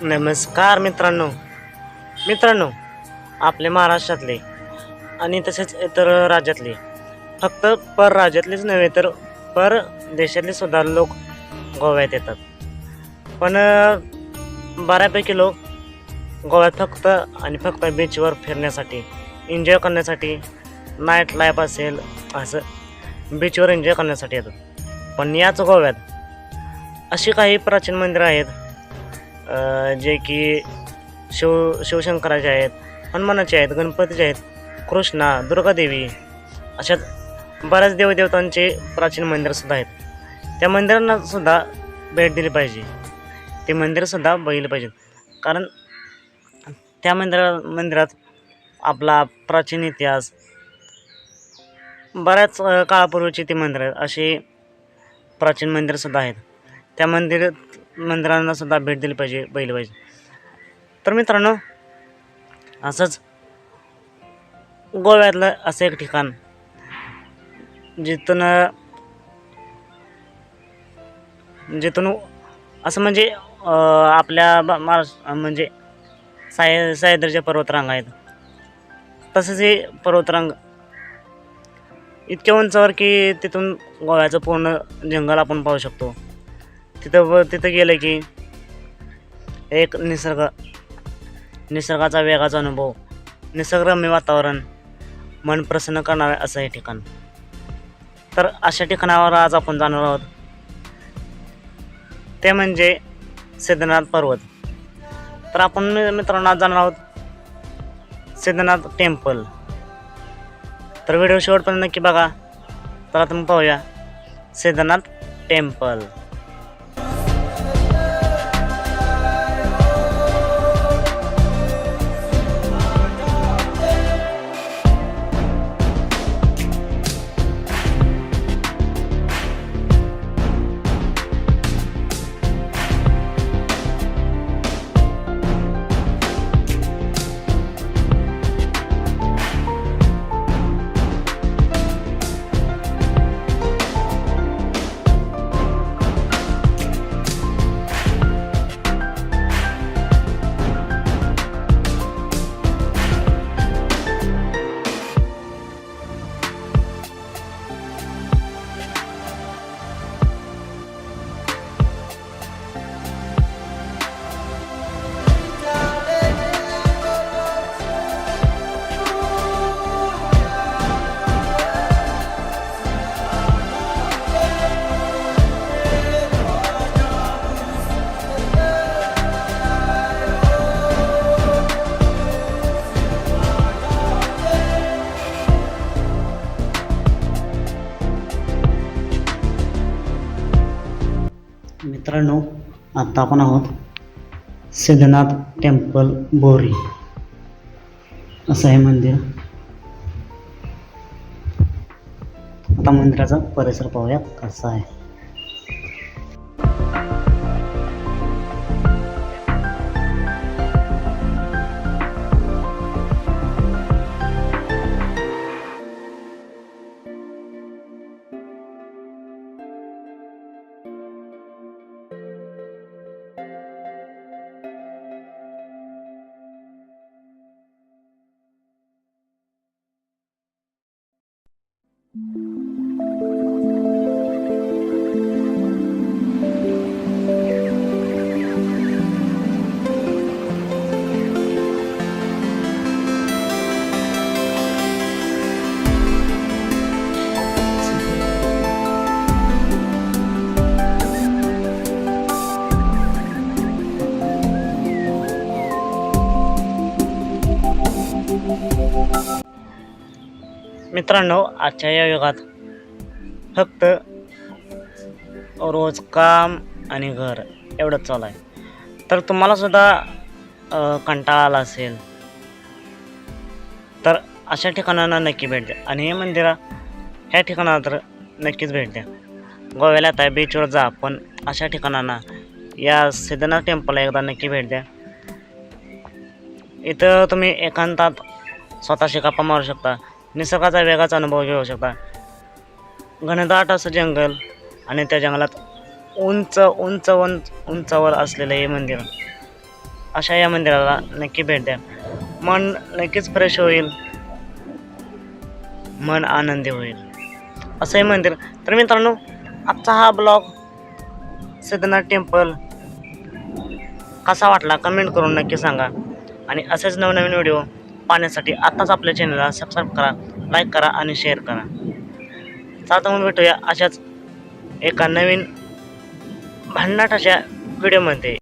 नमस्कार मित्रांनो, आपले महाराष्ट्रातले आणि तसेच इतर राज्यातले, फक्त परराज्यातलेच नव्हे तर परदेशातले सुद्धा लोक गोव्यात येतात. पण बऱ्यापैकी लोक गोव्यात फक्त बीचवर फिरण्यासाठी, एन्जॉय करण्यासाठी, नाईट लाईफ असेल असं बीचवर एन्जॉय करण्यासाठी येतात. पण याच गोव्यात अशी काही प्राचीन मंदिरं आहेत जे की शिवशंकराचे आहेत, हनुमानाचे आहेत, गणपतीचे आहेत, कृष्णा, दुर्गादेवी अशा बऱ्याच देवदेवतांचे प्राचीन मंदिरंसुद्धा आहेत. त्या मंदिरांनासुद्धा भेट दिली पाहिजे, ते मंदिरंसुद्धा बघितली पाहिजेत. कारण त्या मंदिरात आपला प्राचीन इतिहास, बऱ्याच काळापूर्वीची ती मंदिरं आहेत, अशी प्राचीन मंदिरंसुद्धा आहेत. त्या मंदिरांनासुद्धा भेट दिली पाहिजे, बघितली पाहिजे. तर मित्रांनो, असंच गोव्यातलं असं एक ठिकाण जिथून असं म्हणजे आपल्या महाराष्ट्र म्हणजे सह्याद्रीच्या पर्वतरांग आहेत. तसंच हे पर्वतरांग इतक्या उंचावर की तिथून गोव्याचं पूर्ण जंगल आपण पाहू शकतो. तिथं गेलं की एक निसर्गाचा वेगाचा अनुभव, निसर्गरम्य वातावरण, मन प्रसन्न करणारे असं हे ठिकाण. तर अशा ठिकाणावर आज आपण जाणार आहोत, ते म्हणजे सिद्धनाथ पर्वत. तर आपण मित्रांनो आज जाणार आहोत सिद्धनाथ टेम्पल. तर व्हिडिओ शेवटपर्यंत नक्की बघा. तर आता पाहूया सिद्धनाथ टेम्पल. मित्रांनो, आता आपण आहोत सिद्धनाथ टेम्पल बोरी, असं आहे मंदिर. आता मंदिराचा परिसर पाहूया कसा आहे. मित्रांनो, आजच्या या युगात फक्त रोज काम आणि घर एवढंच चालू आहे. तर तुम्हालासुद्धा कंटाळा आला असेल तर अशा ठिकाणांना नक्की भेट द्या. आणि हे ह्या ठिकाणाला तर नक्कीच भेट द्या. गोव्याला आता बीचवर जा, पण अशा ठिकाणांना या सिद्धनाथ टेम्पलला एकदा नक्की भेट द्या. इथं तुम्ही एकांतात स्वतःशी गप्पा मारू शकता, निसर्गाचा वेगाचा अनुभव घेऊ शकता. घनदाट असं जंगल आणि त्या जंगलात उंचावर असलेलं हे मंदिर अशा या मंदिराला नक्की भेट द्या. मन नक्कीच फ्रेश होईल, मन आनंदी होईल असं हे मंदिर. तर मित्रांनो, आजचा हा ब्लॉग सिद्धनाथ टेम्पल कसा वाटला कमेंट करून नक्की सांगा. आणि असेच नवनवीन व्हिडिओ पाहण्यासाठी आत्ताच आपल्या चॅनलला सबस्क्राईब करा, लाईक करा आणि शेअर करा. आता मग भेटूया अशाच एका नवीन भन्नाट अशा व्हिडिओमध्ये.